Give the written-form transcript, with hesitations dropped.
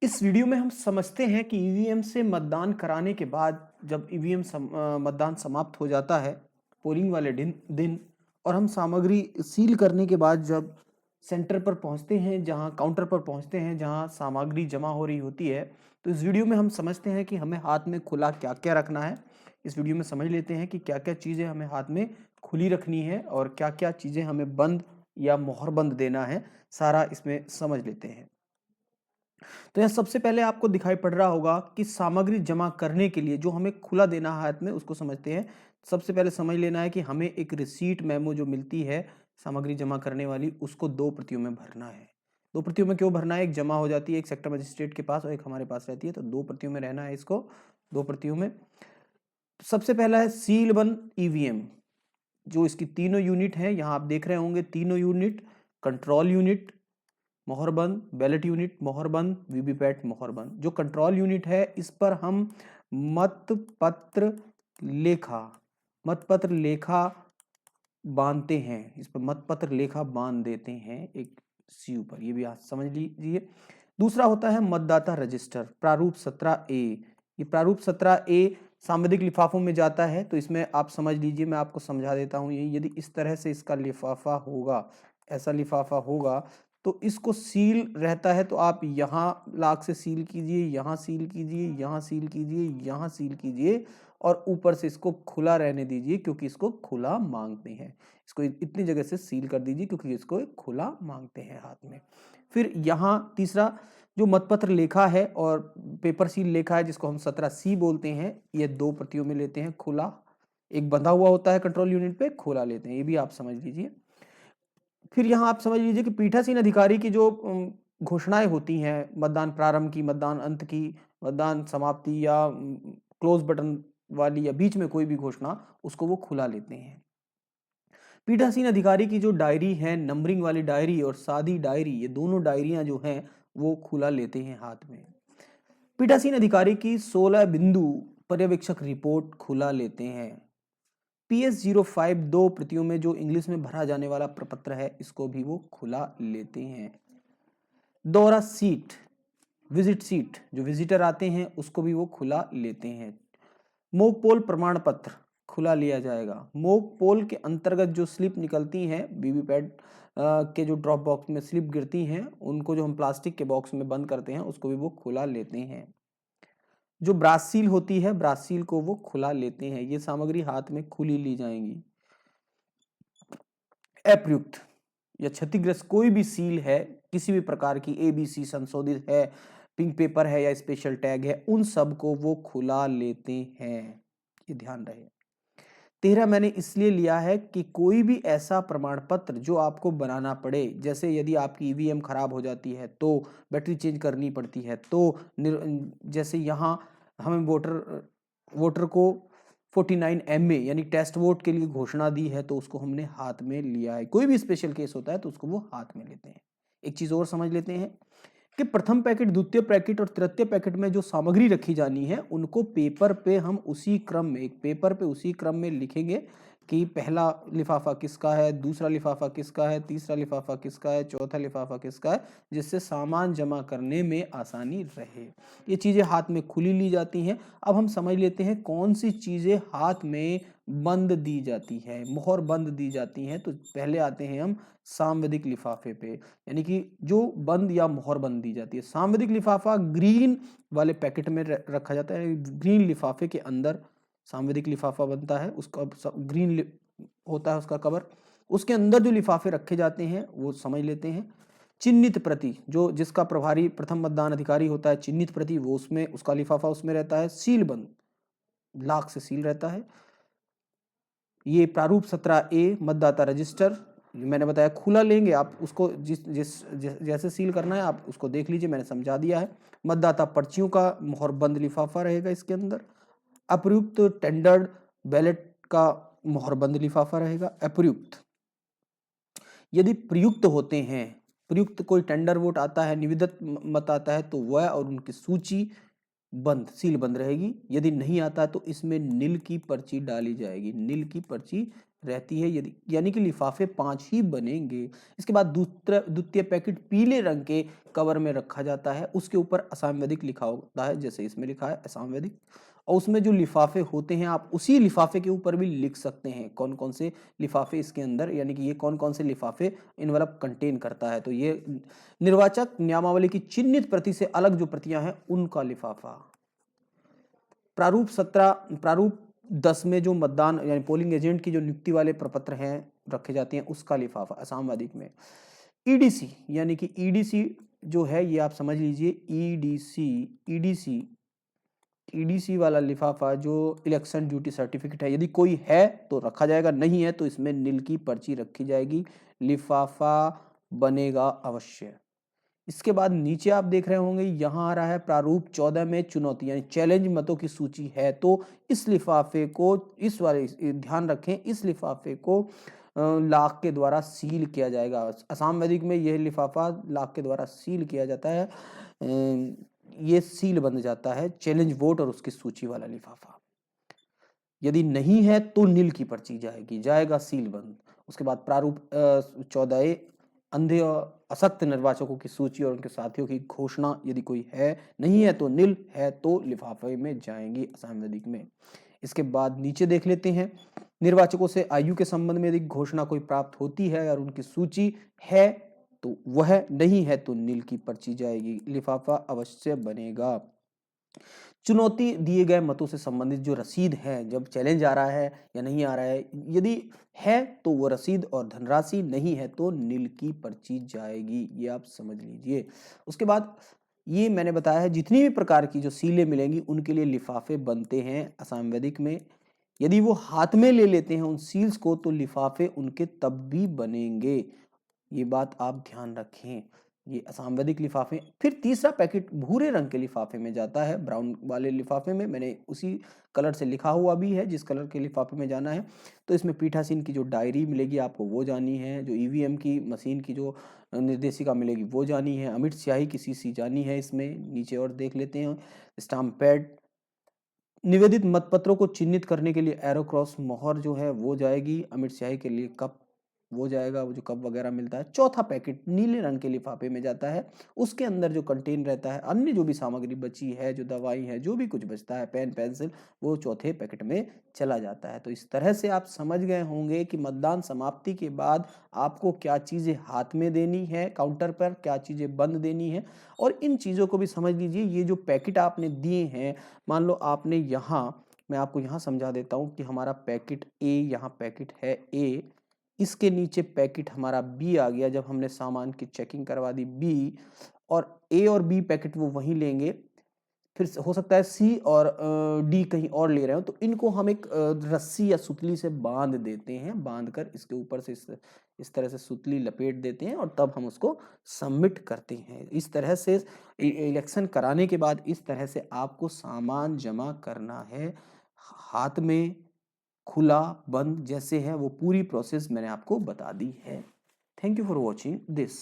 इस वीडियो में हम समझते हैं कि ईवीएम से मतदान कराने के बाद जब मतदान समाप्त हो जाता है पोलिंग वाले दिन और हम सामग्री सील करने के बाद जब सेंटर पर पहुंचते हैं, जहां काउंटर पर पहुंचते हैं, जहां सामग्री जमा हो रही होती है, तो इस वीडियो में हम समझते हैं कि हमें हाथ में खुला क्या क्या रखना है। इस वीडियो में समझ लेते हैं कि क्या क्या चीज़ें हमें हाथ में खुली रखनी है और क्या क्या चीज़ें हमें बंद या मोहरबंद देना है। सारा इसमें समझ लेते हैं। तो यहाँ सबसे पहले आपको दिखाई पड़ रहा होगा कि सामग्री जमा करने के लिए जो हमें खुला देना है हाथ में, उसको समझते हैं। सबसे पहले समझ लेना है कि हमें एक रिसीट मेमो जो मिलती है सामग्री जमा करने वाली, उसको दो प्रतियों में भरना है। दो प्रतियों में क्यों भरना है? एक जमा हो जाती है एक सेक्टर मजिस्ट्रेट के पास और एक हमारे पास रहती है, तो दो प्रतियों में रहना है इसको, दो प्रतियों में। सबसे पहला है सीलबंद ईवीएम। जो इसकी तीनों यूनिट है, यहाँ आप देख रहे होंगे तीनों यूनिट, कंट्रोल यूनिट मोहरबंद, बैलेट यूनिट मोहरबंद, वीवीपैट मोहरबंद। जो कंट्रोल यूनिट है इस पर हम मतपत्र लेखा मतपत्र लेखा बांधते हैं, इस पर मतपत्र लेखा बांध देते हैं एक सीयू पर, ये भी आप समझ लीजिए। दूसरा होता है मतदाता रजिस्टर, प्रारूप 17A। ये प्रारूप 17A सांविधिक लिफाफों में जाता है, तो इसमें आप समझ लीजिए, मैं आपको समझा देता हूँ। ये यदि इस तरह से इसका लिफाफा होगा, ऐसा लिफाफा होगा, तो इसको सील रहता है, तो आप यहाँ लाख से सील कीजिए, यहाँ सील कीजिए, यहाँ सील कीजिए, यहाँ सील कीजिए और ऊपर से इसको खुला रहने दीजिए, क्योंकि इसको खुला मांगते हैं। इसको इतनी जगह से सील कर दीजिए क्योंकि इसको खुला मांगते हैं हाथ में। फिर यहाँ तीसरा जो मतपत्र लेखा है और पेपर सील लेखा है, जिसको हम 17C बोलते हैं, ये दो प्रतियों में लेते हैं खुला। एक बंधा हुआ होता है कंट्रोल यूनिट पे, खुला लेते हैं, ये भी आप समझ लीजिए। फिर यहाँ आप समझ लीजिए कि पीठासीन अधिकारी की जो घोषणाएं होती हैं, मतदान प्रारंभ की, मतदान अंत की, मतदान समाप्ति या क्लोज बटन वाली या बीच में कोई भी घोषणा, उसको वो खुला लेते हैं। पीठासीन अधिकारी की जो डायरी है, नंबरिंग वाली डायरी और सादी डायरी, ये दोनों डायरियां जो हैं वो खुला लेते हैं हाथ में। पीठासीन अधिकारी की 16 बिंदु पर्यवेक्षक रिपोर्ट खुला लेते हैं। PS05 दो प्रतियों में जो इंग्लिश में भरा जाने वाला प्रपत्र है, इसको भी वो खुला लेते हैं। दौरा सीट, विजिट सीट, जो विजिटर आते हैं उसको भी वो खुला लेते हैं। मॉक पोल प्रमाण पत्र खुला लिया जाएगा। मॉक पोल के अंतर्गत जो स्लिप निकलती हैं, वीवीपैट के जो ड्रॉप बॉक्स में स्लिप गिरती हैं, उनको जो हम प्लास्टिक के बॉक्स में बंद करते हैं, उसको भी वो खुला लेते हैं। जो ब्रास सील होती है, ब्रास सील को वो खुला लेते हैं। ये सामग्री हाथ में खुली ली जाएंगी। अप्रयुक्त या क्षतिग्रस्त कोई भी सील है, किसी भी प्रकार की ABC संशोधित है, पिंक पेपर है या स्पेशल टैग है, उन सब को वो खुला लेते हैं। ये ध्यान रहे। 13 मैंने इसलिए लिया है कि कोई भी ऐसा प्रमाण पत्र जो आपको बनाना पड़े, जैसे यदि आपकी ईवीएम खराब हो जाती है तो बैटरी चेंज करनी पड़ती है, तो जैसे यहाँ हमें वोटर को 49MA यानी टेस्ट वोट के लिए घोषणा दी है, तो उसको हमने हाथ में लिया है। कोई भी स्पेशल केस होता है तो उसको वो हाथ में लेते हैं। एक चीज और समझ लेते हैं कि प्रथम पैकेट, द्वितीय पैकेट और तृतीय पैकेट में जो सामग्री रखी जानी है, उनको पेपर पे हम उसी क्रम में, एक पेपर पे उसी क्रम में लिखेंगे कि पहला लिफाफा किसका है, दूसरा लिफाफा किसका है, तीसरा लिफाफा किसका है, चौथा लिफाफा किसका है, जिससे सामान जमा करने में आसानी रहे। ये चीजें हाथ में खुली ली जाती हैं। अब हम समझ लेते हैं कौन सी चीजें हाथ में बंद दी जाती है, मोहर बंद दी जाती हैं। तो पहले आते हैं हम सांविधिक लिफाफे पे, यानी कि जो बंद या मोहर बंद दी जाती है। सांविधिक लिफाफा ग्रीन वाले पैकेट में रखा जाता है। ग्रीन लिफाफे के अंदर सांविधिक लिफाफा बनता है, उसका ग्रीन होता है उसका कवर। उसके अंदर जो लिफाफे रखे जाते हैं वो समझ लेते हैं। चिन्हित प्रति, जो जिसका प्रभारी प्रथम मतदान अधिकारी होता है, चिन्हित प्रति, वो उसमें, उसका लिफाफा उसमें रहता है। सीलबंद, लाख से सील रहता है। ये प्रारूप 17A मतदाता रजिस्टर, मैंने बताया खुला लेंगे आप उसको, जैसे सील करना है आप उसको देख लीजिए, मैंने समझा दिया है। मतदाता पर्चियों का मोहर बंद लिफाफा रहेगा इसके अंदर। अप्रयुक्त टेंडर्ड बैलेट का मोहर बंद लिफाफा रहेगा। अप्रयुक्त, यदि प्रयुक्त होते हैं, प्रयुक्त कोई टेंडर वोट आता है, निविदत मत आता है, तो वह और उनकी सूची बंद, सील बंद रहेगी। यदि नहीं आता तो इसमें नील की पर्ची डाली जाएगी, नील की पर्ची रहती है, यदि यानी कि लिफाफे 5 ही बनेंगे। इसके बाद द्वितीय पैकेट पीले रंग के कवर में रखा जाता है, उसके ऊपर असम वैदिक लिखा होता है, जैसे इसमें लिखा है असम वैदिक, और उसमें जो लिफाफे होते हैं आप उसी लिफाफे के ऊपर भी लिख सकते हैं कौन कौन से लिफाफे इसके अंदर, यानी कि ये कौन कौन से लिफाफे इन्वेलप कंटेन करता है। तो ये निर्वाचक नियमावली की चिन्हित प्रति से अलग जो प्रतियां हैं उनका लिफाफा। प्रारूप 10 में जो मतदान यानी पोलिंग एजेंट की जो नियुक्ति वाले प्रपत्र हैं रखे जाते हैं उसका लिफाफा असम वैदिक में। ईडीसी यानी कि ईडीसी जो है ये आप समझ लीजिए, ईडीसी वाला लिफाफा जो इलेक्शन ड्यूटी सर्टिफिकेट है, यदि कोई है तो रखा जाएगा, नहीं है तो इसमें नील की पर्ची रखी जाएगी, लिफाफा बनेगा अवश्य। इसके बाद नीचे आप देख रहे होंगे यहाँ आ रहा है प्रारूप 14 में चुनौती यानी चैलेंज मतों की सूची है, तो इस लिफाफे को इस वाले ध्यान रखें, इस लिफाफे को लाख के द्वारा सील किया जाएगा। असम वैदिक में यह लिफाफा लाख के द्वारा सील किया जाता है, ये सील बन जाता है चैलेंज वोट और उसकी सूची वाला लिफाफा। यदि नहीं है तो नील की पर्ची जाएगा सील बंद। उसके बाद प्रारूप 14 अंधे और असक्त निर्वाचकों की सूची और उनके साथियों की घोषणा, यदि कोई है, नहीं है तो नील, है तो लिफाफे में जाएंगी असम वैदिक में। इसके बाद नीचे देख लेते हैं, निर्वाचकों से आयु के संबंध में यदि घोषणा कोई प्राप्त होती है और उनकी सूची है तो वह, नहीं है तो नील की पर्ची जाएगी, लिफाफा अवश्य बनेगा। चुनौती दिए गए मतों से संबंधित जो रसीद है, जब चैलेंज आ रहा है या नहीं आ रहा है, यदि है तो वो रसीद और धनराशि, नहीं है तो नील की पर्ची जाएगी, ये आप समझ लीजिए। उसके बाद ये मैंने बताया है जितनी भी प्रकार की जो सीलें मिलेंगी उनके लिए लिफाफे बनते हैं असम वैदिक में। यदि वो हाथ में ले लेते हैं उन सील्स को तो लिफाफे उनके तब भी बनेंगे, ये बात आप ध्यान रखें। ये असम वैदिक लिफाफे। फिर तीसरा पैकेट भूरे रंग के लिफाफे में जाता है, ब्राउन वाले लिफाफे में, मैंने उसी कलर से लिखा हुआ भी है जिस कलर के लिफाफे में जाना है। तो इसमें पीठासीन की जो डायरी मिलेगी आपको वो जानी है, जो ईवीएम की मशीन की जो निर्देशिका मिलेगी वो जानी है, अमिट स्याही की सीसी जानी है। इसमें नीचे और देख लेते हैं, स्टाम्प पैड, निवेदित मतपत्रों को चिन्हित करने के लिए एरो क्रॉस मोहर जो है वो जाएगी, अमिट स्याही के लिए कप वो जाएगा, वो जो कप वगैरह मिलता है। चौथा पैकेट नीले रंग के लिफाफे में जाता है, उसके अंदर जो कंटेन रहता है अन्य जो भी सामग्री बची है, जो दवाई है, जो भी कुछ बचता है, पेन पेंसिल, वो चौथे पैकेट में चला जाता है। तो इस तरह से आप समझ गए होंगे कि मतदान समाप्ति के बाद आपको क्या चीजें हाथ में देनी है काउंटर पर, क्या चीजें बंद देनी है, और इन चीजों को भी समझ लीजिए। ये जो पैकेट आपने दिए हैं, मान लो आपने यहाँ, मैं आपको यहाँ समझा देता हूँ कि हमारा पैकेट ए, यहाँ पैकेट है ए, इसके नीचे पैकेट हमारा बी आ गया, जब हमने सामान की चेकिंग करवा दी बी, और ए और बी पैकेट वो वहीं लेंगे, फिर हो सकता है सी और डी कहीं और ले रहे हो, तो इनको हम एक रस्सी या सुतली से बांध देते हैं, बांध कर इसके ऊपर से इस तरह से सुतली लपेट देते हैं और तब हम उसको सबमिट करते हैं। इस तरह से इलेक्शन कराने के बाद इस तरह से आपको सामान जमा करना है, हाथ में, खुला, बंद, जैसे है वो पूरी प्रोसेस मैंने आपको बता दी है। Thank you for watching this.